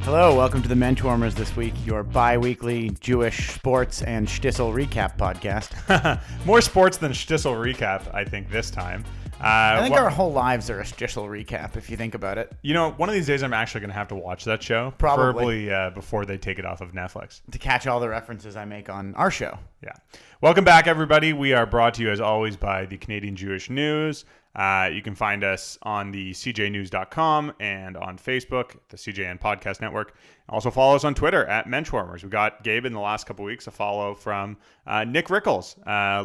Hello, welcome to the Menschwarmers this week, your bi-weekly Jewish sports and shtisel recap podcast. More sports than shtisel recap, I think, this time. I think our whole lives are a shtisel recap, if you think about it. You know, one of these days I'm actually going to have to watch that show. Probably. Preferably before they take it off of Netflix. To catch all the references I make on our show. Yeah. Welcome back, everybody. We are brought to you, as always, by the Canadian Jewish News. You can find us on the cjnews.com and on Facebook, the CJN Podcast Network. Also follow us on Twitter at Menschwarmers. We got Gabe in the last couple of weeks, a follow from Nick Rickles,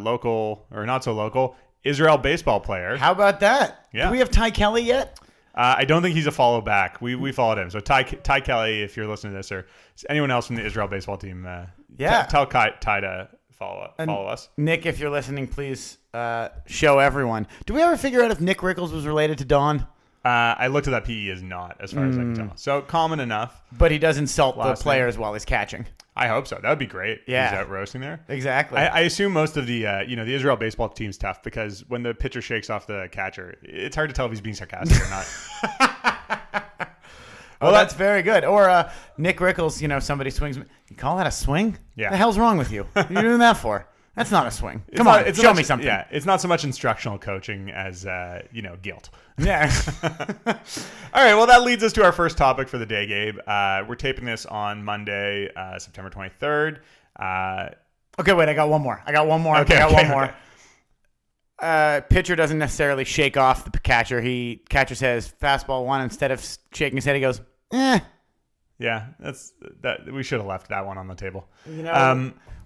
local or not so local Israel baseball player. How about that? Yeah. Do we have Ty Kelly yet? I don't think he's a follow back. We followed him. So Ty Kelly, if you're listening to this, or anyone else from the Israel baseball team, tell Ty to follow us. Nick, if you're listening, please show everyone. Do we ever figure out if Nick Rickles was related to Don? I looked at that. PE is not, as far as I can tell. So common enough. But he does insult the players while he's catching. I hope so. That would be great. Yeah. He's out roasting there. Exactly. I assume most of the the Israel baseball team's tough because when the pitcher shakes off the catcher, it's hard to tell if he's being sarcastic or not. Well, that's very good. Or Nick Rickles, somebody swings. You call that a swing? Yeah. The hell's wrong with you? What are you doing that for? That's not a swing. Come on, show me something. Yeah, it's not so much instructional coaching as guilt. Yeah. All right. Well, that leads us to our first topic for the day, Gabe. We're taping this on Monday, September 23rd. Okay, wait. I got one more. Okay. Pitcher doesn't necessarily shake off the catcher. Catcher says fastball one. Instead of shaking his head, he goes, eh. Yeah, that. We should have left that one on the table.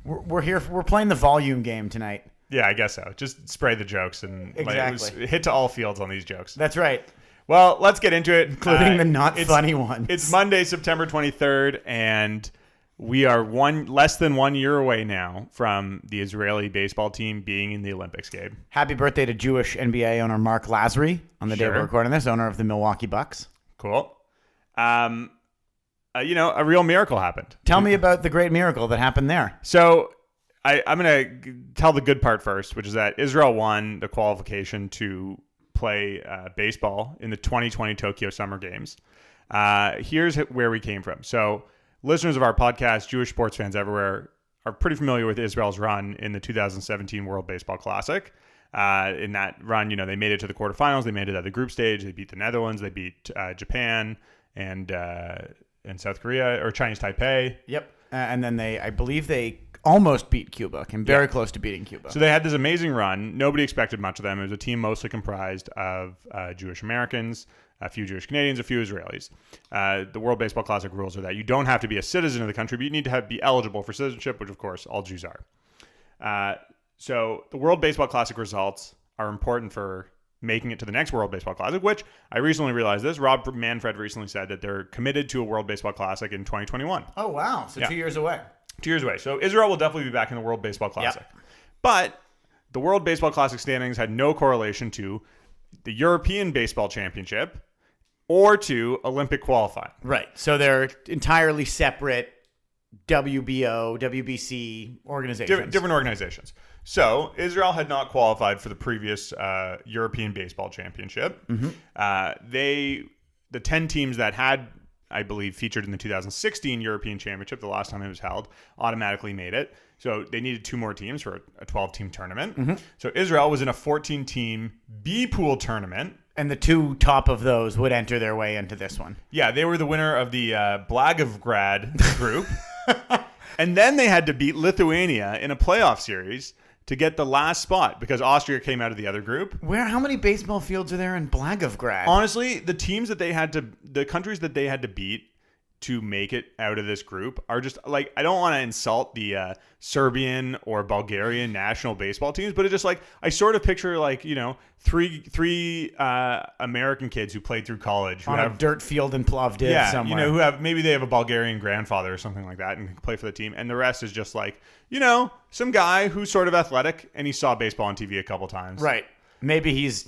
We're here. We're playing the volume game tonight. Yeah, I guess so. Just spray the jokes and exactly hit to all fields on these jokes. That's right. Well, let's get into it, including the not funny ones. It's Monday, September 23rd, and we are less than 1 year away now from the Israeli baseball team being in the Olympics, Gabe. Happy birthday to Jewish NBA owner Mark Lazary on the day we're recording this, owner of the Milwaukee Bucks. Cool. A real miracle happened. Tell me about the great miracle that happened there. So I'm going to tell the good part first, which is that Israel won the qualification to play baseball in the 2020 Tokyo Summer Games. Here's where we came from. So listeners of our podcast, Jewish sports fans everywhere, are pretty familiar with Israel's run in the 2017 World Baseball Classic. In that run, they made it to the quarterfinals. They made it at the group stage. They beat the Netherlands. They beat Japan and South Korea, or Chinese Taipei. Yep. And then I believe they almost beat Cuba. Came very close to beating Cuba. So they had this amazing run. Nobody expected much of them. It was a team mostly comprised of Jewish Americans, a few Jewish Canadians, a few Israelis. The World Baseball Classic rules are that you don't have to be a citizen of the country, but you need to be eligible for citizenship, which of course all Jews are. So the World Baseball Classic results are important for making it to the next World Baseball Classic, which I recently realized this. Rob Manfred recently said that they're committed to a World Baseball Classic in 2021. Oh, wow. So 2 years away. 2 years away. So Israel will definitely be back in the World Baseball Classic. Yep. But the World Baseball Classic standings had no correlation to the European Baseball Championship or to Olympic qualifying. Right. So they're entirely separate WBO, WBC organizations. Different organizations. So Israel had not qualified for the previous European Baseball Championship. Mm-hmm. The 10 teams that had, I believe, featured in the 2016 European Championship, the last time it was held, automatically made it. So they needed 2 more teams for a 12-team tournament. Mm-hmm. So Israel was in a 14-team B-pool tournament. And the 2 top of those would enter their way into this one. Yeah, they were the winner of the Blagoevgrad group. And then they had to beat Lithuania in a playoff series to get the last spot because Austria came out of the other group. How many baseball fields are there in Blagoevgrad? Honestly, the countries that they had to beat to make it out of this group are just like, I don't want to insult the Serbian or Bulgarian national baseball teams, but it's just like, I sort of picture three American kids who played through college on a dirt field in Plovdiv somewhere. Who have, maybe they have a Bulgarian grandfather or something like that and can play for the team. And the rest is just like, some guy who's sort of athletic and he saw baseball on TV a couple times. Right. Maybe he's,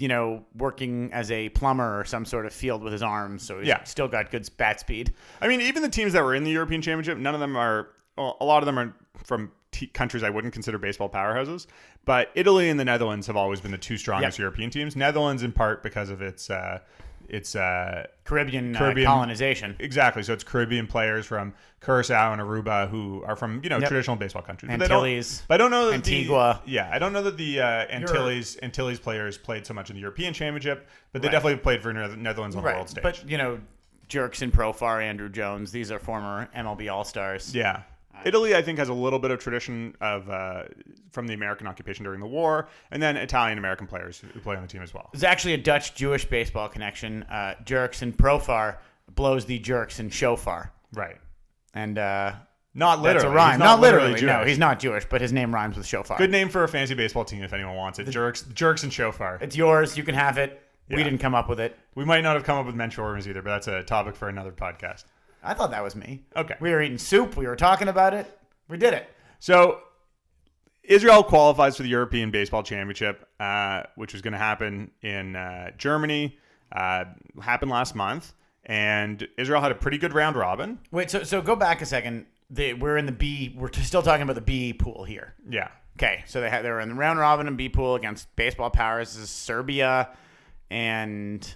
working as a plumber or some sort of field with his arms, so he's still got good bat speed. I mean, even the teams that were in the European Championship, none of them are, a lot of them are from countries I wouldn't consider baseball powerhouses, but Italy and the Netherlands have always been the 2 strongest European teams. Netherlands in part because of its it's Caribbean colonization. Exactly. So it's Caribbean players from Curacao and Aruba who are from traditional baseball countries. Antilles. But I don't know that Antigua. I don't know that the Antilles players played so much in the European Championship, but they definitely played for Netherlands on the world stage. But Jerks and Profar, Andrew Jones, these are former MLB All-Stars. Yeah. Italy, I think, has a little bit of tradition of from the American occupation during the war, and then Italian-American players who play on the team as well. There's actually a Dutch-Jewish baseball connection. Jerks and Profar blows the Jerks and Shofar. Right. And not literally. that's a rhyme. He's not literally. Jewish. No, he's not Jewish, but his name rhymes with Shofar. Good name for a fantasy baseball team if anyone wants it. Jerks and Shofar. It's yours. You can have it. Yeah. We didn't come up with it. We might not have come up with mentions either, but that's a topic for another podcast. I thought that was me. Okay. We were eating soup. We were talking about it. We did it. So Israel qualifies for the European Baseball Championship, which was going to happen in Germany. Happened last month, and Israel had a pretty good round robin. Wait, so go back a second. We're in the B. We're still talking about the B pool here. Yeah. Okay, so they were in the round robin and B pool against baseball powers. This is Serbia and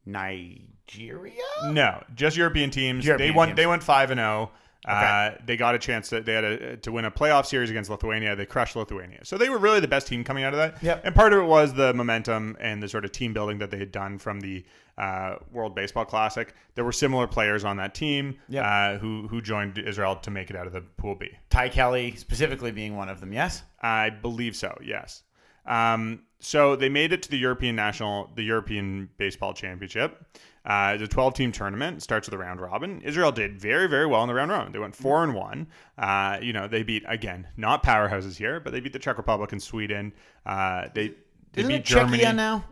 Nigeria. No, just European teams. They went 5-0. Okay. They got a chance to win a playoff series against Lithuania. They crushed Lithuania. So they were really the best team coming out of that. Yep. And part of it was the momentum and the sort of team building that they had done from the World Baseball Classic. There were similar players on that team who joined Israel to make it out of the Pool B. Ty Kelly specifically being one of them, yes? I believe so, yes. So they made it to the European Baseball Championship. The 12-team tournament starts with a round robin. Israel did very, very well in the round robin. They went 4-1. They beat, again, not powerhouses here, but they beat the Czech Republic and Sweden. They beat Germany. Czechia now?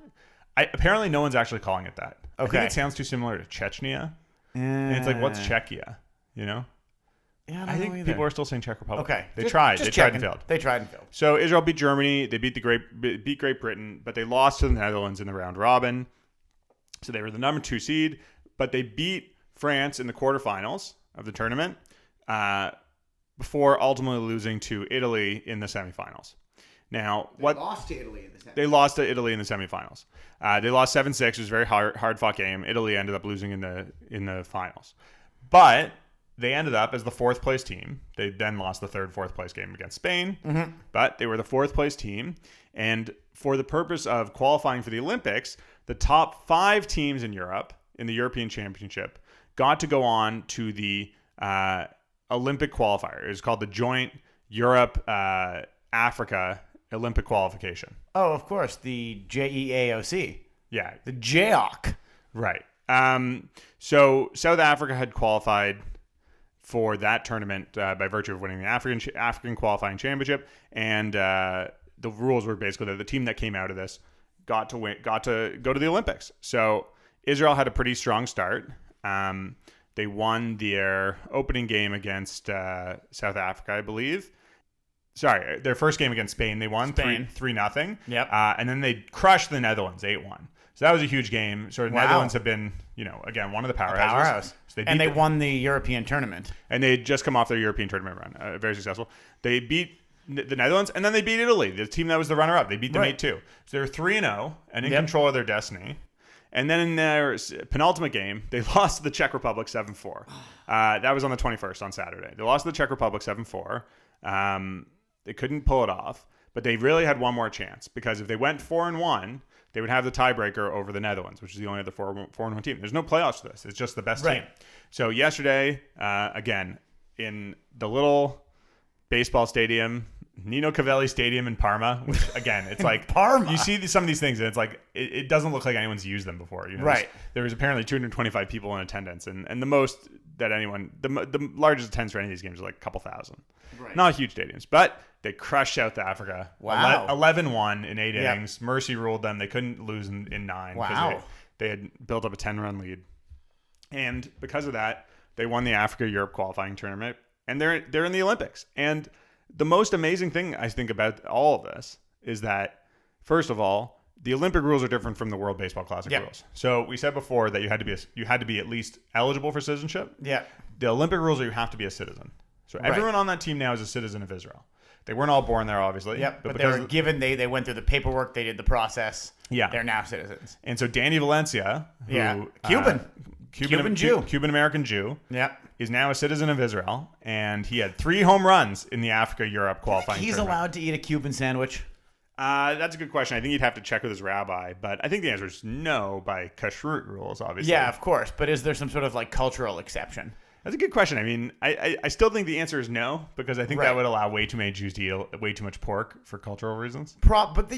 Apparently, no one's actually calling it that. Okay. I think it sounds too similar to Chechnya. And it's like, what's Czechia? Yeah, I think people are still saying Czech Republic. Okay. They tried and failed. They tried and failed. So Israel beat Germany. They beat Great Britain, but they lost to the Netherlands in the round robin. So they were the number 2 seed, but they beat France in the quarterfinals of the tournament before ultimately losing to Italy in the semifinals. Now, They lost to Italy in the semifinals. They lost to Italy in the semifinals. They lost 7-6. It was a very hard-fought game. Italy ended up losing in the finals. But they ended up as the 4th place team. They then lost the third, 4th place game against Spain. Mm-hmm. But they were the 4th place team. And for the purpose of qualifying for the Olympics, the top 5 teams in Europe in the European Championship got to go on to the Olympic qualifier. It was called the Joint Europe-Africa Olympic Qualification. Oh, of course, the JEAOC. Yeah. The JEOC. Right. So South Africa had qualified for that tournament by virtue of winning the African qualifying championship, and the rules were basically that the team that came out of this got to go to the Olympics. So Israel had a pretty strong start. They won their opening game against South Africa, I believe. Sorry, their first game against Spain, they won 3-0. Yep. And then they crushed the Netherlands 8-1. So that was a huge game. So the Netherlands have been, again, one of the powerhouses. So they won the European tournament. And they had just come off their European tournament run. Very successful. They beat the Netherlands, and then they beat Italy, the team that was the runner-up. They beat them 8-2. So they're 3-0 and in control of their destiny. And then in their penultimate game, they lost to the Czech Republic 7-4. That was on the 21st, on Saturday. They lost to the Czech Republic 7-4. They couldn't pull it off, but they really had one more chance, because if they went 4-1, they would have the tiebreaker over the Netherlands, which is the only other 4-1 team. There's no playoffs to this. It's just the best team. So yesterday, again, in the little baseball stadium, Nino Cavelli Stadium in Parma, which, again, it's like Parma. You see some of these things, and it's like it doesn't look like anyone's used them before. There was apparently 225 people in attendance, and the most that anyone, the largest attendance for any of these games are like a couple thousand. Not huge stadiums, but they crushed South Africa. Wow. 11-1 in 8 innings. Mercy ruled them. They couldn't lose in 9 because they had built up a 10-run lead. And because of that, they won the Africa-Europe qualifying tournament, and they're in the Olympics. And the most amazing thing, I think, about all of this is that, first of all, the Olympic rules are different from the World Baseball Classic rules. So we said before that you had to be at least eligible for citizenship. Yeah. The Olympic rules are you have to be a citizen. So everyone on that team now is a citizen of Israel. They weren't all born there, obviously. Yep, but they were given, they went through the paperwork, they did the process. Yeah. They're now citizens. And so Danny Valencia, who, Cuban Jew. Cuban-American Jew, Yep. is now a citizen of Israel, and he had 3 home runs in the Africa-Europe qualifying He's tournament. allowed to eat a Cuban sandwich. That's a good question. I think you'd have to check with his rabbi, but I think the answer is no by kashrut rules, obviously. Yeah, of course. But is there some sort of like cultural exception? That's a good question. I mean, I still think the answer is no, because I think that would allow way too many Jews to eat way too much pork for cultural reasons. But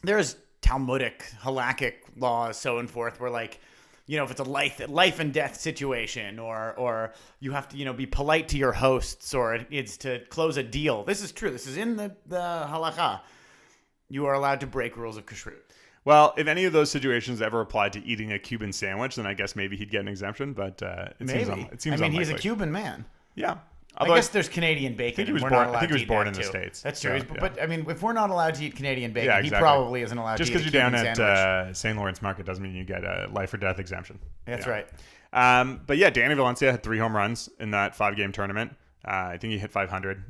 there's Talmudic, halakhic laws, so and forth, where like, if it's a life and death situation, or you have to, be polite to your hosts, or it's to close a deal. This is true. This is in the halakha. You are allowed to break rules of kashrut. Well, if any of those situations ever applied to eating a Cuban sandwich, then I guess maybe he'd get an exemption. But it seems unlikely. He's a Cuban man. Yeah. Although I guess there's Canadian bacon. I think he was born in the States. That's true. So, But I mean, if we're not allowed to eat Canadian bacon, exactly. he probably isn't allowed to eat a Cuban Just because you're down at St. Lawrence Market doesn't mean you get a life or death exemption. That's right. But yeah, Danny Valencia had 3 home runs in that 5-game tournament. I think he hit 500.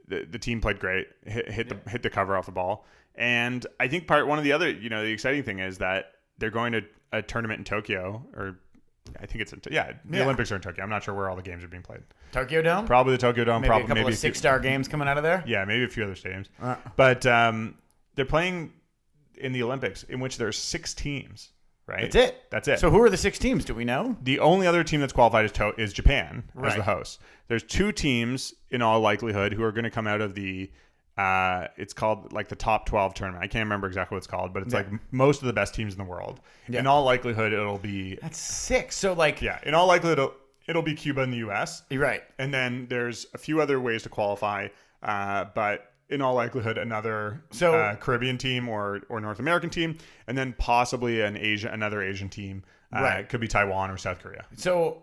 The team played great. Hit the cover off the ball. And I think one of the other, the exciting thing is that they're going to a tournament in Tokyo, or I think it's the Olympics are in Tokyo. I'm not sure where all the games are being played. Tokyo Dome? Probably the Tokyo Dome. Maybe a couple of 6-star games coming out of there? Yeah, maybe a few other stadiums. But they're playing in the Olympics, in which there's 6 teams, right? That's it. So who are the 6 teams? Do we know? The only other team that's qualified is Japan as the host. There's 2 teams, in all likelihood, who are going to come out of the it's called like the top 12 tournament. I can't remember exactly what it's called, but it's like most of the best teams in the world. In all likelihood, it'll be... That's 6. So like... Yeah, in all likelihood, it'll be Cuba and the U.S. You're right. And then there's a few other ways to qualify, but in all likelihood, another Caribbean team or North American team, and then possibly another Asian team. It could be Taiwan or South Korea. So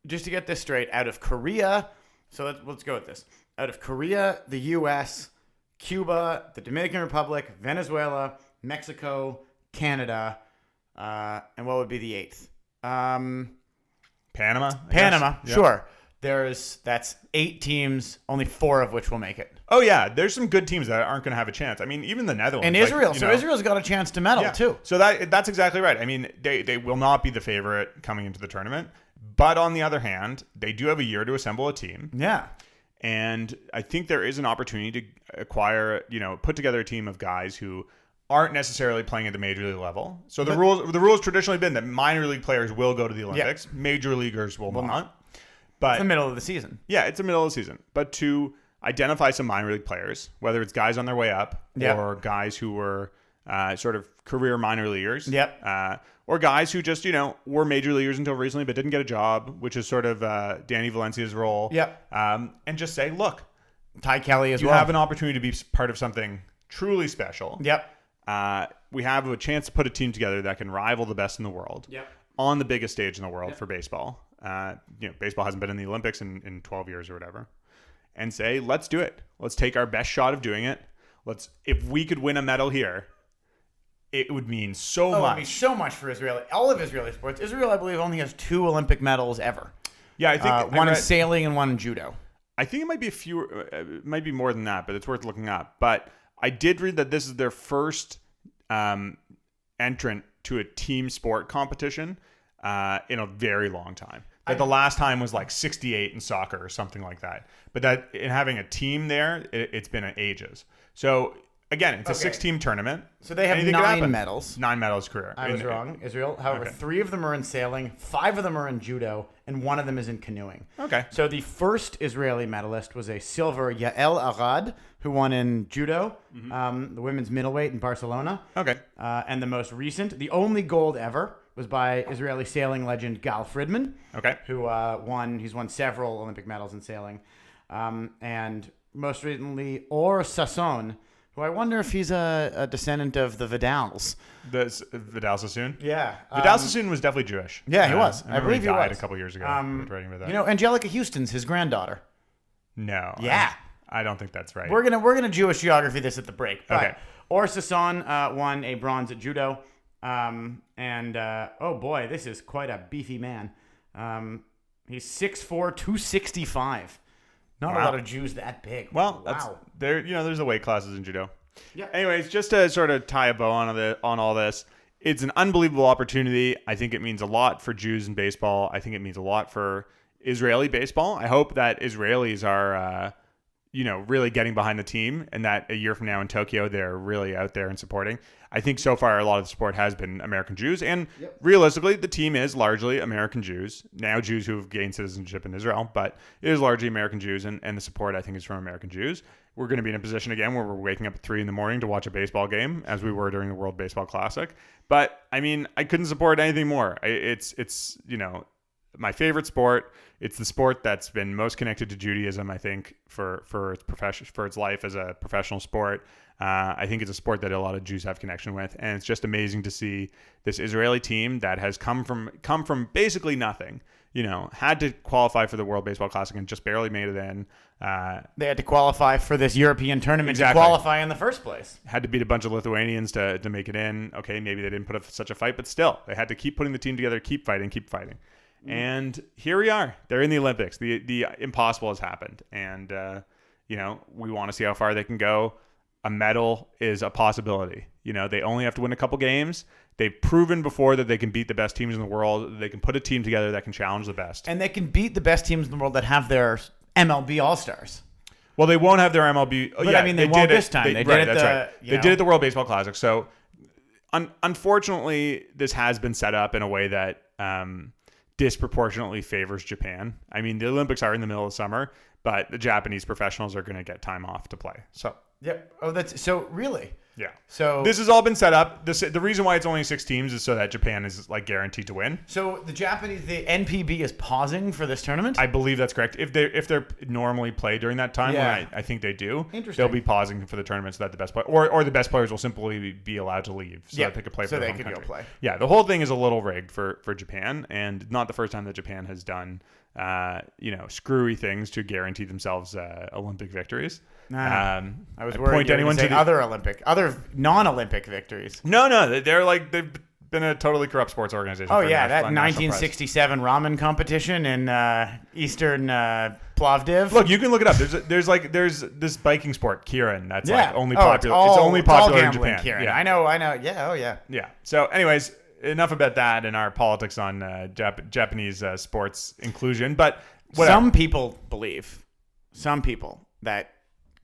just to get this straight, out of Korea... So let's go with this. Out of Korea, the U.S., Cuba, the Dominican Republic, Venezuela, Mexico, Canada, and what would be the 8th? Panama? Panama, sure. That's 8 teams, only 4 of which will make it. Oh, yeah. There's some good teams that aren't going to have a chance. I mean, even the Netherlands. And Israel. Israel's got a chance to medal, too. So that's exactly right. I mean, they will not be the favorite coming into the tournament. But on the other hand, they do have a year to assemble a team. Yeah. And I think there is an opportunity to acquire, put together a team of guys who aren't necessarily playing at the major league level. So the rules traditionally been that minor league players will go to the Olympics. Yeah. Major leaguers will not. But it's the middle of the season. Yeah, it's the middle of the season. But to identify some minor league players, whether it's guys on their way up or guys who were sort of career minor leaguers. Or guys who just, were major leaguers until recently but didn't get a job, which is sort of Danny Valencia's role. And just say, look, Ty Kelly as well. You have an opportunity to be part of something truly special. We have a chance to put a team together that can rival the best in the world on the biggest stage in the world for baseball. Baseball hasn't been in the Olympics in 12 years or whatever. And say, let's do it. Let's take our best shot of doing it. If we could win a medal here, it would mean so much. It would mean so much for Israel. All of Israeli sports. Israel, I believe, only has 2 Olympic medals ever. Yeah, I think one in sailing and one in judo. I think it might be it might be more than that, but it's worth looking up. But I did read that this is their first entrant to a team sport competition in a very long time. The last time was like 68 in soccer or something like that. But that in having a team there, it's been ages. So again, it's a 6-team tournament. So they have 9 medals. 9 medals career. I was wrong. Israel. However, 3 of them are in sailing, 5 of them are in judo, and 1 of them is in canoeing. Okay. So the first Israeli medalist was a silver Yael Arad, who won in judo, the women's middleweight in Barcelona. Okay. And the most recent, the only gold ever, was by Israeli sailing legend Gal Fridman. Okay. Who he's won several Olympic medals in sailing. And most recently, Or Sassoon, who I wonder if he's a descendant of the Vidals. Vidal Sassoon? Yeah. Vidal Sassoon was definitely Jewish. Yeah, he was. I believe he died was. a couple years ago. Writing about that. Angelica Houston's his granddaughter. No. Yeah. I don't think that's right. We're gonna Jewish geography this at the break. But okay. Or Sassoon won a bronze at judo. Oh boy, this is quite a beefy man. He's 6'4", 265. Not a Wow. lot of Jews that big. Well, wow. there's the weight classes in judo. Yeah. Anyways, just to sort of tie a bow on all this, it's an unbelievable opportunity. I think it means a lot for Jews in baseball. I think it means a lot for Israeli baseball. I hope that Israelis are, really getting behind the team, and that a year from now in Tokyo, they're really out there and supporting. I think so far a lot of the support has been American Jews, and realistically, the team is largely American Jews. Now Jews who have gained citizenship in Israel, but it is largely American Jews, and the support, I think, is from American Jews. We're going to be in a position again where we're waking up at 3 a.m. to watch a baseball game, as we were during the World Baseball Classic. But, I mean, I couldn't support anything more. It's my favorite sport. It's the sport that's been most connected to Judaism, I think, for its profession, for its life as a professional sport. I think it's a sport that a lot of Jews have connection with, and it's just amazing to see this Israeli team that has come from basically nothing. Had to qualify for the World Baseball Classic and just barely made it in. They had to qualify for this European tournament to qualify in the first place. Had to beat a bunch of Lithuanians to make it in. Okay, maybe they didn't put up such a fight, but still, they had to keep putting the team together, keep fighting. And here we are. They're in the Olympics. The impossible has happened. And, we want to see how far they can go. A medal is a possibility. They only have to win a couple games. They've proven before that they can beat the best teams in the world. They can put a team together that can challenge the best. And they can beat the best teams in the world that have their MLB All-Stars. Well, they won't have their MLB. But I mean, they won't this time. They did it. That's right. They did it at the World Baseball Classic. So, unfortunately, this has been set up in a way that disproportionately favors Japan. I mean, the Olympics are in the middle of summer, but the Japanese professionals are going to get time off to play. So, yep. Oh, that's so really. Yeah. So this has all been set up. The reason why it's only 6 teams is so that Japan is guaranteed to win. So the NPB is pausing for this tournament? I believe that's correct. If they normally play during that time, I think they do. Interesting. They'll be pausing for the tournament so that the best player or the best players will simply be allowed to leave so that they could play for their home country. Go play. Yeah, the whole thing is a little rigged for Japan, and not the first time that Japan has done screwy things to guarantee themselves Olympic victories. I was worried other non-Olympic victories. No, they've been a totally corrupt sports organization. Oh yeah, that 1967 ramen competition in Eastern Plovdiv. Look, you can look it up. There's this biking sport, Keirin, that's only popular. It's only popular in Japan. Keirin. Yeah. I know. Yeah. Oh yeah. Yeah. So, anyways, enough about that and our politics on Japanese sports inclusion. But some people believe that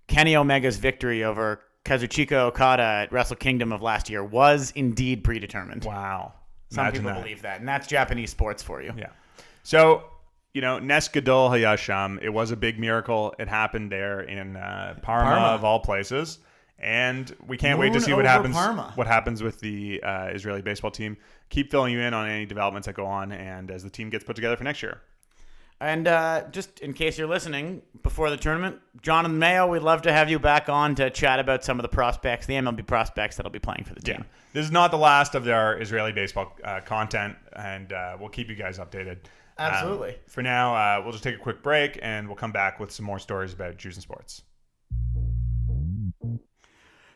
Kenny Omega's victory over Kazuchika Okada at Wrestle Kingdom of last year was indeed predetermined. Wow. Some people believe that, and that's Japanese sports for you. Yeah. So, Nes Gadol Hayasham, it was a big miracle. It happened there in Parma of all places. And we can't wait to see what happens with the Israeli baseball team. Keep filling you in on any developments that go on and as the team gets put together for next year. And just in case you're listening, before the tournament, Jonathan Mayo, we'd love to have you back on to chat about some of the prospects, the MLB prospects that'll be playing for the team. Yeah. This is not the last of our Israeli baseball content, and we'll keep you guys updated. Absolutely. For now, we'll just take a quick break, and we'll come back with some more stories about Jews and sports.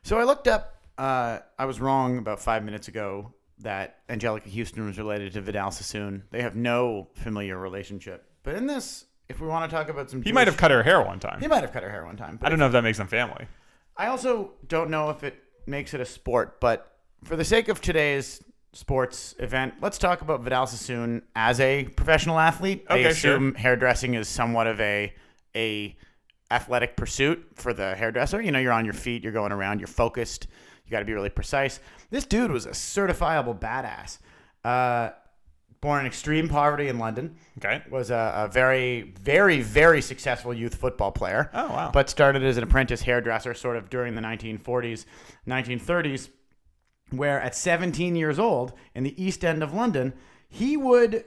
So I looked up, I was wrong about 5 minutes ago that Angelica Houston was related to Vidal Sassoon. They have no familiar relationship. But in this, if we want to talk about some He might have cut her hair one time. He might have cut her hair one time. I don't know if that makes them family. I also don't know if it makes it a sport, but for the sake of today's sports event, let's talk about Vidal Sassoon as a professional athlete. Okay, I assume hairdressing is somewhat of a athletic pursuit for the hairdresser. You're on your feet, you're going around, you're focused, you got to be really precise. This dude was a certifiable badass. Born in extreme poverty in London. Okay. Was a very, very, very successful youth football player. Oh, wow. But started as an apprentice hairdresser sort of during the 1940s, 1930s, where at 17 years old in the East End of London, he would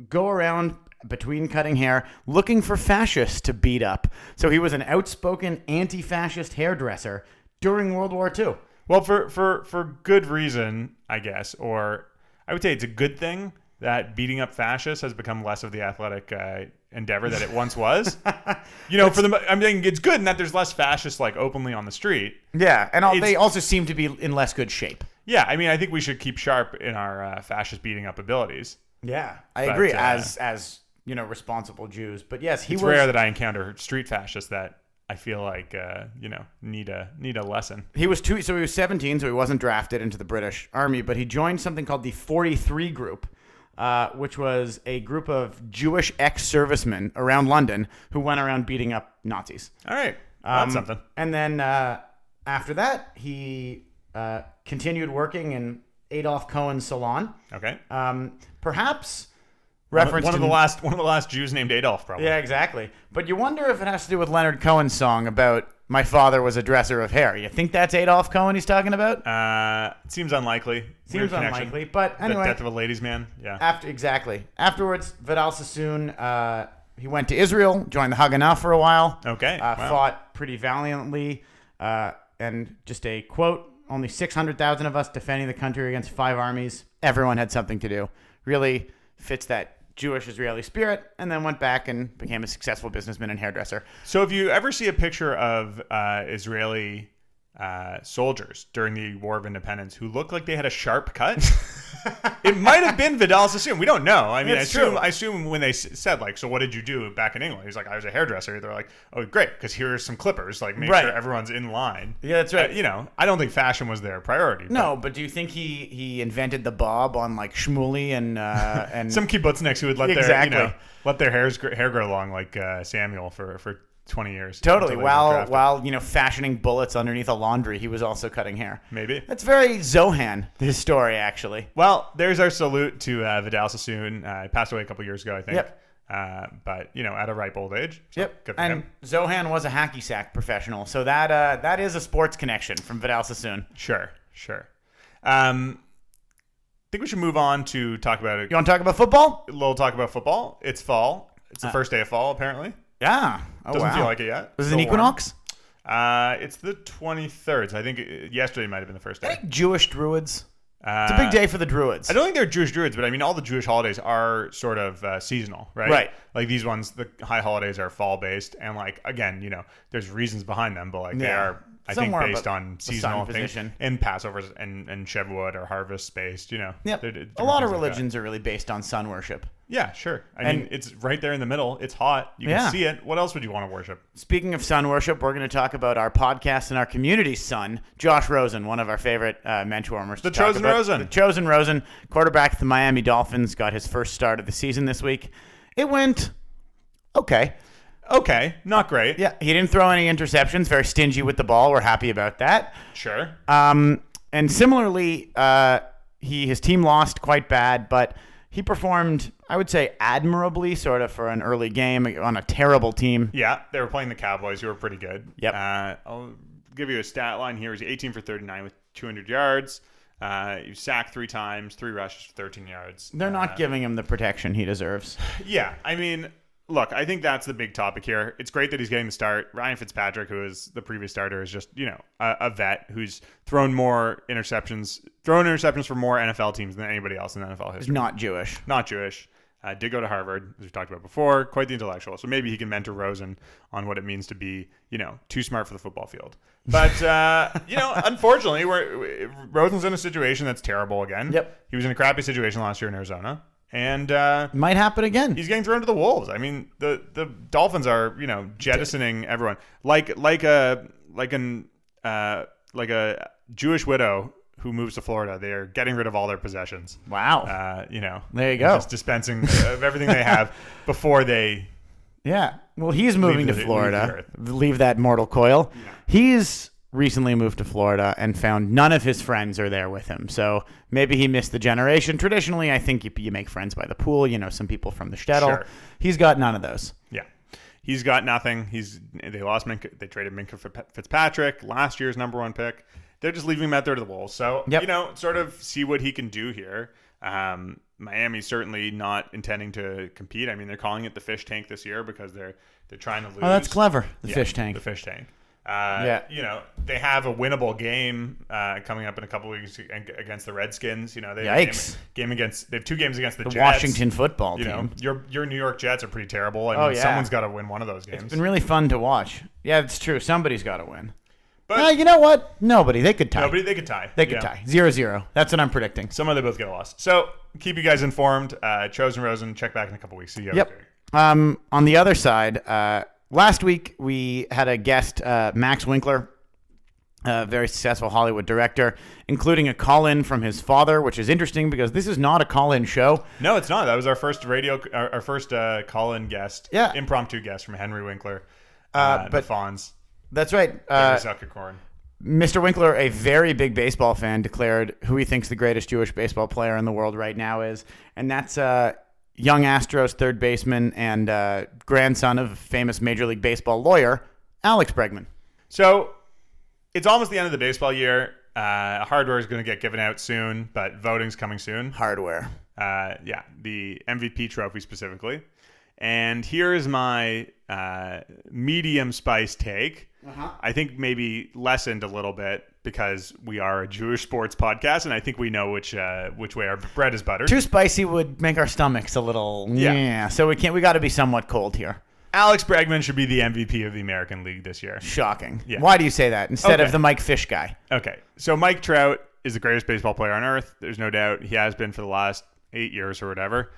go around between cutting hair looking for fascists to beat up. So he was an outspoken anti-fascist hairdresser during World War II. Well, for good reason, I guess, or I would say it's a good thing that beating up fascists has become less of the athletic endeavor that it once was. I'm thinking it's good in that there's less fascists openly on the street. Yeah, and they also seem to be in less good shape. Yeah, I mean, I think we should keep sharp in our fascist beating up abilities. Yeah, I agree. As responsible Jews. But yes, It's rare that I encounter street fascists that I feel like need a lesson. He was 17, so he wasn't drafted into the British Army, but he joined something called the 43 Group, which was a group of Jewish ex-servicemen around London who went around beating up Nazis. All right, that's something. And then after that, he continued working in Adolf Cohen's salon. Okay. Perhaps one of the last Jews named Adolf, probably. Yeah, exactly. But you wonder if it has to do with Leonard Cohen's song about my father was a dresser of hair. You think that's Adolf Cohen he's talking about? It seems unlikely. Seems unlikely, but anyway. The death of a ladies' man. Yeah. Afterwards, Vidal Sassoon, he went to Israel, joined the Haganah for a while. Okay. Wow. Fought pretty valiantly, and just a quote: "Only 600,000 of us defending the country against 5 armies. Everyone had something to do." Really fits that Jewish Israeli spirit, and then went back and became a successful businessman and hairdresser. So if you ever see a picture of Israeli soldiers during the War of Independence who look like they had a sharp cut, it might have been Vidal Sassoon. We don't know. I mean, I assume when they said, like, so what did you do back in England? He's like, I was a hairdresser. They're like, oh, great, because here are some clippers. Like, make sure everyone's in line. Yeah, that's right. I don't think fashion was their priority. No, but do you think he invented the bob on, like, Shmuley and some kibbutzniks who would let their hair grow long, like Samuel for 20 years. Totally. While fashioning bullets underneath a laundry, he was also cutting hair. Maybe. That's very Zohan, his story, actually. Well, there's our salute to Vidal Sassoon. He passed away a couple years ago, I think. Yep. But, at a ripe old age. So yep. Good for him. Zohan was a hacky sack professional, so that is a sports connection from Vidal Sassoon. Sure. I think we should move on to talk about it. You want to talk about football? A little talk about football. It's fall. It's the first day of fall, apparently. Yeah. Oh, Doesn't feel like it yet. Was it an equinox? It's the 23rd. So I think yesterday might have been the first day. Jewish Druids. It's a big day for the Druids. I don't think they're Jewish Druids, but I mean, all the Jewish holidays are sort of seasonal, right? Right. Like these ones, the high holidays are fall-based. And like, again, there's reasons behind them, but like they are, I think, based on seasonal things. And Passovers and Shavuot are harvest-based, Yep. A lot of religions are really based on sun worship. Yeah, sure. I mean, it's right there in the middle. It's hot. You can see it. What else would you want to worship? Speaking of sun worship, we're going to talk about our podcast and our community's son, Josh Rosen, one of our favorite benchwarmers. The Chosen Rosen. The Chosen Rosen, quarterback of the Miami Dolphins, got his first start of the season this week. It went okay. Okay, not great. Yeah, he didn't throw any interceptions. Very stingy with the ball. We're happy about that. Sure. And similarly, his team lost quite bad, but he performed, I would say, admirably, sort of, for an early game on a terrible team. Yeah, they were playing the Cowboys, who were pretty good. Yep. I'll give you a stat line here. He's 18 for 39 with 200 yards. You sacked 3 times, 3 rushes for 13 yards. They're not giving him the protection he deserves. Yeah, I mean, look, I think that's the big topic here. It's great that he's getting the start. Ryan Fitzpatrick, who is the previous starter, is just, a vet who's thrown interceptions for more NFL teams than anybody else in NFL history. He's not Jewish. Not Jewish. Did go to Harvard, as we talked about before. Quite the intellectual. So maybe he can mentor Rosen on what it means to be, too smart for the football field. But, unfortunately, Rosen's in a situation that's terrible again. Yep. He was in a crappy situation last year in Arizona. And might happen again. He's getting thrown to the wolves. I mean, the Dolphins are, jettisoning everyone. Like a Jewish widow who moves to Florida. They are getting rid of all their possessions. Wow. There you go. Just dispensing of everything they have before they. Yeah. Well, he's moving to Florida. Leave that mortal coil. Yeah. He's recently moved to Florida and found none of his friends are there with him. So maybe he missed the generation. Traditionally, I think you make friends by the pool. Some people from the shtetl. Sure. He's got none of those. Yeah. He's got nothing. They lost Minka. They traded Minka for Fitzpatrick, last year's number 1 pick. They're just leaving him out there to the wolves. So, sort of see what he can do here. Miami's certainly not intending to compete. I mean, they're calling it the fish tank this year because they're trying to lose. Oh, that's clever. The fish tank. The fish tank. They have a winnable game coming up in a couple of weeks against the Redskins. They have Yikes. They have 2 games against the Jets. Washington football team. Your New York Jets are pretty terrible. I mean, someone's got to win one of those games. It's been really fun to watch. Yeah, it's true. Somebody's got to win. But you know what? Nobody. They could tie. They could tie. They could tie. 0-0. That's what I'm predicting. Somehow they both get lost. So keep you guys informed. Chosen Rosen. Check back in a couple weeks. See you. Yep. On the other side, last week we had a guest, Max Winkler, a very successful Hollywood director, including a call-in from his father, which is interesting because this is not a call-in show. No, it's not. That was our first call-in guest, Yeah. impromptu guest from Henry Winkler, But the Fonz, that's right. Zuckerkorn. Mr. Winkler, a very big baseball fan, declared who he thinks the greatest Jewish baseball player in the world right now is, and that's young Astros third baseman and grandson of a famous Major League Baseball lawyer, Alex Bregman. So it's almost the end of the baseball year. Hardware is going to get given out soon, but voting's coming soon. Hardware. The MVP trophy specifically. And here is my medium spice take. I think maybe lessened a little bit because we are a Jewish sports podcast, and I think we know which way our bread is buttered. Too spicy would make our stomachs a little so we got to be somewhat cold here. Alex Bregman should be the MVP of the American League this year. Shocking. Yeah. Why do you say that instead Okay. of the Mike Fish guy? Okay, so Mike Trout is the greatest baseball player on earth. There's no doubt. He has been for the last 8 years or whatever.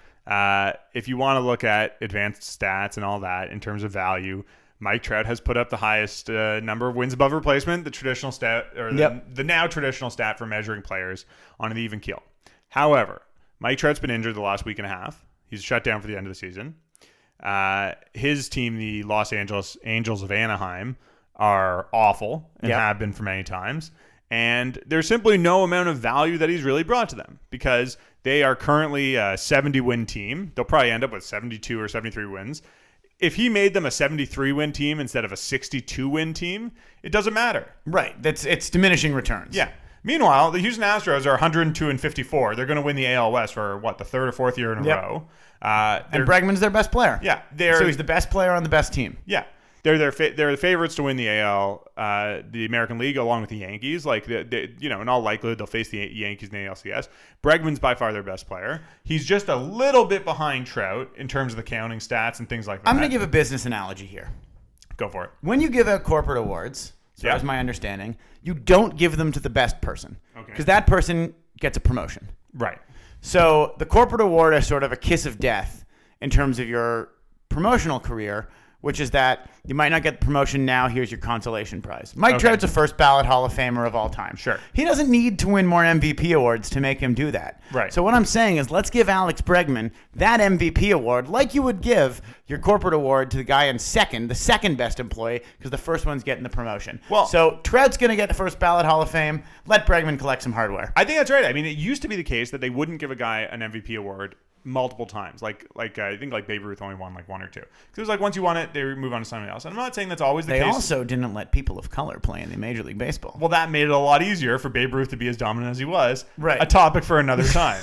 If you want to look at advanced stats and all that in terms of value, Mike Trout has put up the highest number of wins above replacement, the traditional stat, or the now traditional stat for measuring players on an even keel. However, Mike Trout's been injured the last week and a half. He's shut down for the end of the season. His team, the Los Angeles Angels of Anaheim, are awful and have been for many times. And there's simply no amount of value that he's really brought to them because they are currently a 70-win team. They'll probably end up with 72 or 73 wins. If he made them a 73-win team instead of a 62-win team, it doesn't matter. Right. It's diminishing returns. Yeah. Meanwhile, the Houston Astros are 102-54. They're going to win the AL West for, the third or fourth year in a row. And Bregman's their best player. Yeah. So he's the best player on the best team. Yeah. They're the favorites to win the AL, the American League, along with the Yankees. Like, in all likelihood, they'll face the Yankees in the ALCS. Bregman's by far their best player. He's just a little bit behind Trout in terms of the counting stats and things like that. I'm going to give a business analogy here. Go for it. When you give out corporate awards, so that's my understanding, you don't give them to the best person. Okay. Because that person gets a promotion. Right. So the corporate award is sort of a kiss of death in terms of your promotional career, which is that you might not get the promotion now. Here's your consolation prize. Mike Trout's a first ballot Hall of Famer of all time. Sure. He doesn't need to win more MVP awards to make him do that. Right. So what I'm saying is let's give Alex Bregman that MVP award like you would give your corporate award to the guy in second, the second best employee, because the first one's getting the promotion. Well, so Trout's going to get the first ballot Hall of Fame. Let Bregman collect some hardware. I think that's right. I mean, it used to be the case that they wouldn't give a guy an MVP award multiple times. I think Babe Ruth only won one or two. Because it was like once you won it, they move on to something else. And I'm not saying that's always the case. They also didn't let people of color play in the Major League Baseball. Well, that made it a lot easier for Babe Ruth to be as dominant as he was. Right. A topic for another time.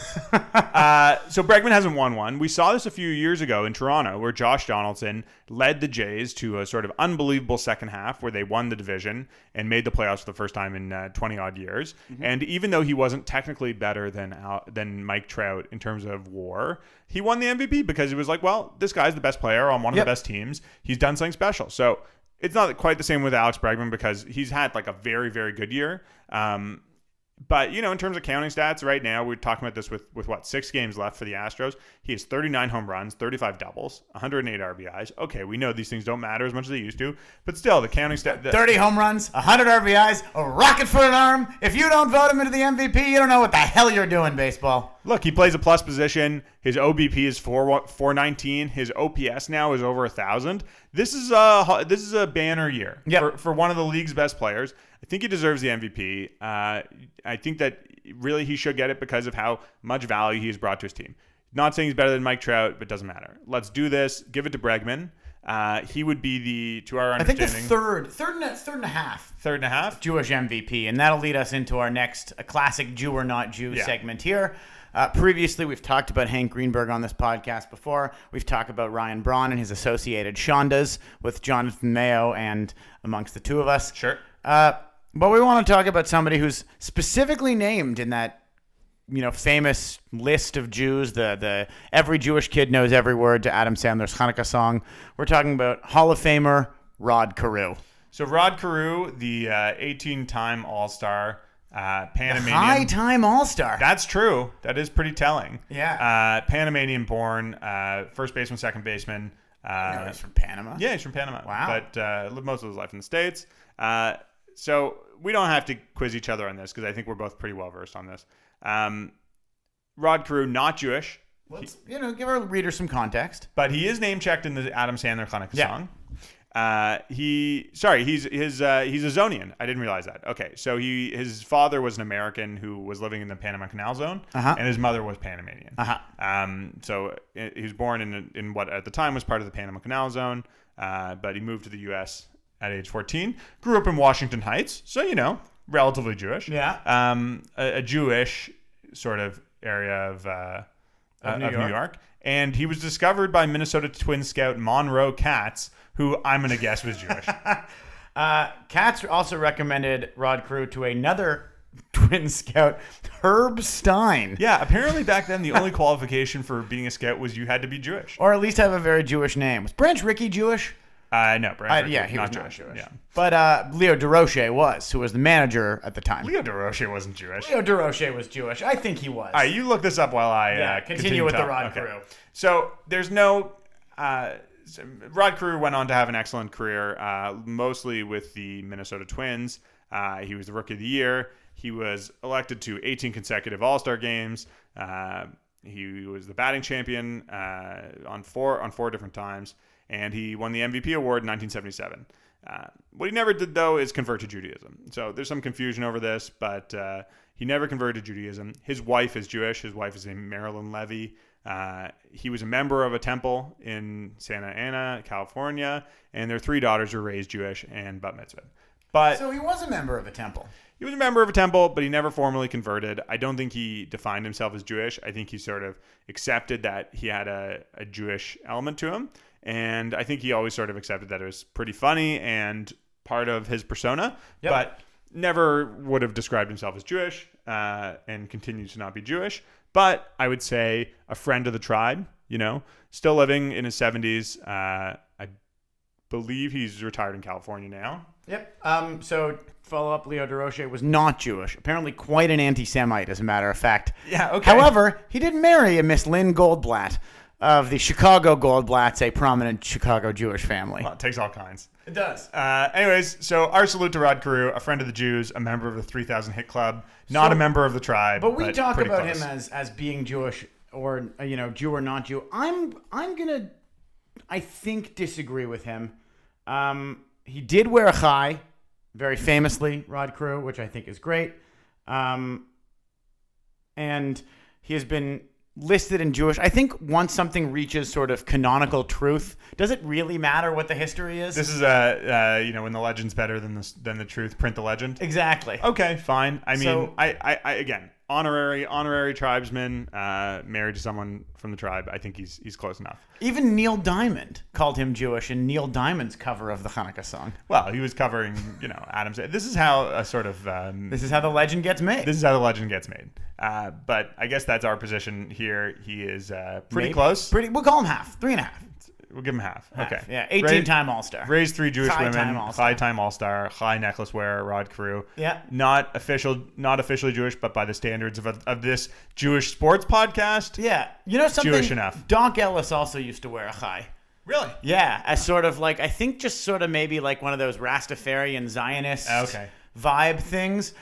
So Bregman hasn't won one. We saw this a few years ago in Toronto where Josh Donaldson led the Jays to a sort of unbelievable second half where they won the division and made the playoffs for the first time in 20-odd years. Mm-hmm. And even though he wasn't technically better than Mike Trout in terms of WAR, he won the MVP because he was like, well, this guy's the best player on one of the best teams. He's done something special. So it's not quite the same with Alex Bregman because he's had like a very, very good year. But, in terms of counting stats right now, we're talking about this with 6 games left for the Astros. He has 39 home runs, 35 doubles, 108 RBIs. Okay, we know these things don't matter as much as they used to. But still, the counting stat... 30 home runs, 100 RBIs, a rocket for an arm. If you don't vote him into the MVP, you don't know what the hell you're doing, baseball. Look, he plays a plus position. His OBP is 419. His OPS now is over 1,000. This is a banner year for one of the league's best players. I think he deserves the MVP. I think that really he should get it because of how much value he has brought to his team. Not saying he's better than Mike Trout, but it doesn't matter. Let's do this. Give it to Bregman. He would be to our understanding, I think the third and a half. Third and a half? Jewish MVP. And that'll lead us into our next classic Jew or not Jew segment here. Previously, we've talked about Hank Greenberg on this podcast before. We've talked about Ryan Braun and his associated Shondas with Jonathan Mayo and amongst the two of us. Sure. But we want to talk about somebody who's specifically named in that famous list of Jews, the every Jewish kid knows every word to Adam Sandler's Hanukkah song. We're talking about Hall of Famer Rod Carew. So Rod Carew, the 18-time All-Star, Panamanian. High-time All-Star. That's true. That is pretty telling. Yeah. Panamanian born, first baseman, second baseman, No, he's from Panama. Yeah, he's from Panama. Wow. But lived most of his life in the States. So we don't have to quiz each other on this because I think we're both pretty well versed on this. Rod Carew, not Jewish. Let's give our readers some context. But he is name checked in the Adam Sandler Hanukkah song. He's a Zonian. I didn't realize that. Okay, so his father was an American who was living in the Panama Canal Zone, and his mother was Panamanian. So he was born in what at the time was part of the Panama Canal Zone, but he moved to the U.S. at age 14. Grew up in Washington Heights, so relatively Jewish. Yeah. A Jewish sort of area of New York. And he was discovered by Minnesota Twin scout Monroe Katz, who I'm going to guess was Jewish. Katz also recommended Rod Carew to another Twin scout, Herb Stein. Yeah, apparently back then the only qualification for being a scout was you had to be Jewish. Or at least have a very Jewish name. Was Branch Rickey Jewish? No, Branch Rickey, he was not Jewish. Yeah. But Leo DeRoche was, who was the manager at the time. Leo DeRoche wasn't Jewish. Leo DeRoche was Jewish. I think he was. All right, you look this up while I continue with the Rod Carew. So there's no... Rod Carew went on to have an excellent career, mostly with the Minnesota Twins. He was the Rookie of the Year. He was elected to 18 consecutive All-Star games. He was the batting champion on four different times, and he won the MVP award in 1977. What he never did, though, is convert to Judaism. So there's some confusion over this, but he never converted to Judaism. His wife is Jewish. His wife is named Marilyn Levy. He was a member of a temple in Santa Ana, California, and their 3 daughters were raised Jewish and bat mitzvah. So he was a member of a temple. He was a member of a temple, but he never formally converted. I don't think he defined himself as Jewish. I think he sort of accepted that he had a Jewish element to him. And I think he always sort of accepted that it was pretty funny and part of his persona, but never would have described himself as Jewish and continues to not be Jewish. But I would say a friend of the tribe, still living in his 70s. I believe he's retired in California now. Yep. So follow up, Leo DeRoche was not Jewish. Apparently quite an anti-Semite, as a matter of fact. Yeah, okay. However, he did marry a Miss Lynn Goldblatt of the Chicago Goldblatts, a prominent Chicago Jewish family. Well, it takes all kinds. It does. Anyways, so our salute to Rod Carew, a friend of the Jews, a member of the 3,000 Hit Club, not a member of the tribe. But we talk about close. him as being Jewish or Jew or not Jew. I'm gonna, I think, disagree with him. He did wear a chai, very famously, Rod Carew, which I think is great. And he has been listed in Jewish. I think once something reaches sort of canonical truth, does it really matter what the history is? This is when the legend's better than the truth, print the legend. Exactly. Okay, fine. I mean, I again, honorary tribesman, married to someone from the tribe. I think he's close enough. Even Neil Diamond called him Jewish in Neil Diamond's cover of the Hanukkah song. Well, he was covering, Adam's. This is how a sort of this is how the legend gets made. This is how the legend gets made. But I guess that's our position here. He is pretty close. We'll call him half, 3.5. We'll give him half. Okay. Yeah, 18-time All-Star. Raised 3 Jewish women. All-star. High-time All-Star. High necklace wearer. Rod Carew. Yeah. Not officially Jewish, but by the standards of this Jewish sports podcast. Yeah. You know something? Jewish enough. Doc Ellis also used to wear a chai. Really? Yeah, as sort of like, I think just sort of maybe like one of those Rastafarian Zionist vibe things.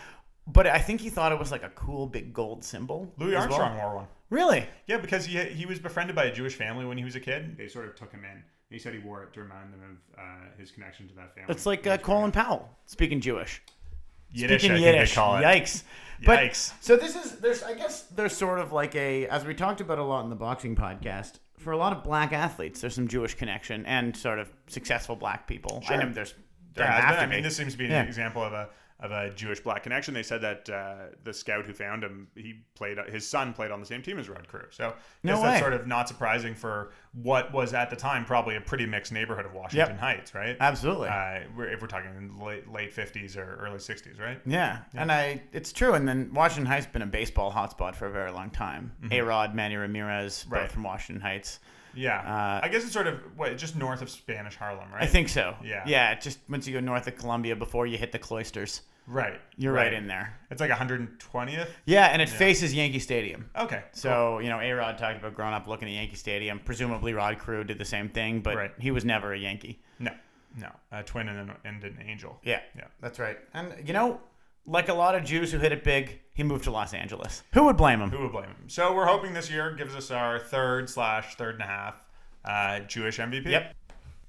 But I think he thought it was like a cool big gold symbol. Louis Armstrong wore one. Really? Yeah, because he was befriended by a Jewish family when he was a kid. They sort of took him in. He said he wore it to remind them of his connection to that family. It's like Colin Powell, speaking Jewish. Yiddish, speaking I Yiddish. Think they call it. Yikes. Yikes. So there's sort of like as we talked about a lot in the boxing podcast, for a lot of black athletes, there's some Jewish connection and sort of successful black people. Sure. I know there has have been. to be. I mean, this seems to be an example of a Jewish black connection. They said that the scout who found him, his son played on the same team as Rod Carew. So that's sort of not surprising for what was at the time probably a pretty mixed neighborhood of Washington Heights, right? Absolutely. If we're talking late 50s or early 60s, right? Yeah. And it's true. And then Washington Heights has been a baseball hotspot for a very long time. A-Rod, Manny Ramirez, both from Washington Heights. Yeah. I guess it's sort of just north of Spanish Harlem, right? I think so. Yeah. Yeah, just once you go north of Columbia before you hit the cloisters. Right. You're right in there. It's like 120th? Yeah, and it faces Yankee Stadium. Okay. So, A-Rod talked about growing up looking at Yankee Stadium. Presumably Rod Carew did the same thing, but he was never a Yankee. No. A twin and an angel. Yeah. That's right. And, like a lot of Jews who hit it big, he moved to Los Angeles. Who would blame him? So we're hoping this year gives us our third and a half Jewish MVP. Yep.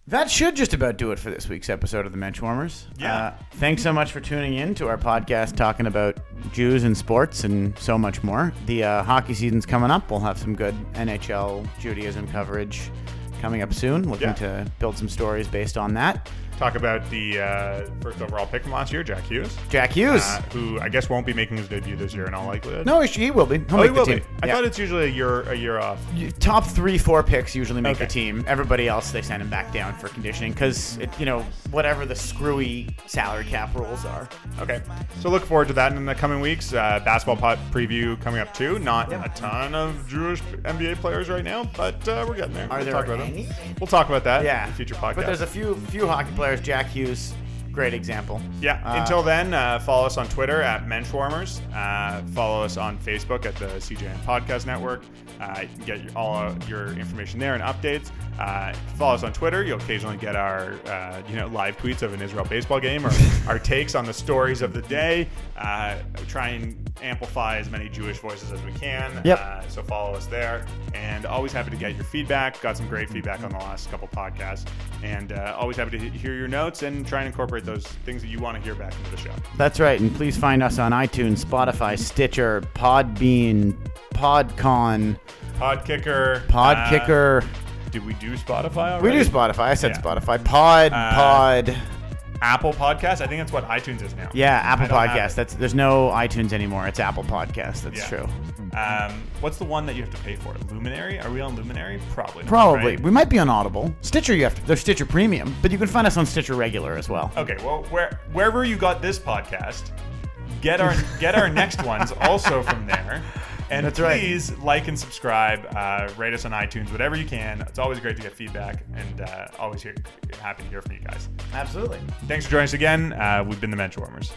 That should just about do it for this week's episode of the Benchwarmers. Yeah. Thanks so much for tuning in to our podcast talking about Jews and sports and so much more. The hockey season's coming up. We'll have some good NHL Judaism coverage coming up soon. Looking to build some stories based on that. Talk about the first overall pick from last year, Jack Hughes. Who I guess won't be making his debut this year in all likelihood. No, he will be. He will be. I thought it's usually a year off. Top 3-4 picks usually make the team. Everybody else, they send him back down for conditioning because, whatever the screwy salary cap rules are. Okay. So look forward to that in the coming weeks. Basketball pot preview coming up too. Not a ton of Jewish NBA players right now, but we're getting there. Are there any? We'll talk about that in future podcasts. But there's a few hockey players. Jack Hughes, great example. Yeah. Until then, follow us on Twitter at Menschwarmers. Follow us on Facebook at the CJN Podcast Network. You can get all your information there and updates. Follow us on Twitter. You'll occasionally get our live tweets of an Israel baseball game or our takes on the stories of the day. Try and amplify as many Jewish voices as we can. Yep. So follow us there. And always happy to get your feedback. Got some great feedback on the last couple podcasts. And always happy to hear your notes and try and incorporate those things that you want to hear back into the show. That's right. And please find us on iTunes, Spotify, Stitcher, Podbean, Podcon, Podkicker. Did we do Spotify already? We do Spotify. I said Spotify. Pod. Apple Podcasts? I think that's what iTunes is now. Yeah, Apple Podcasts. There's no iTunes anymore. It's Apple Podcasts. That's true. What's the one that you have to pay for? Luminary? Are we on Luminary? Probably not. Probably. Right? We might be on Audible. Stitcher, there's Stitcher Premium, but you can find us on Stitcher Regular as well. Okay, well, wherever you got this podcast, get our next ones also from there. And That's please like and subscribe, rate us on iTunes, whatever you can. It's always great to get feedback, and always happy to hear from you guys. Absolutely. Thanks for joining us again. We've been the Benchwarmers.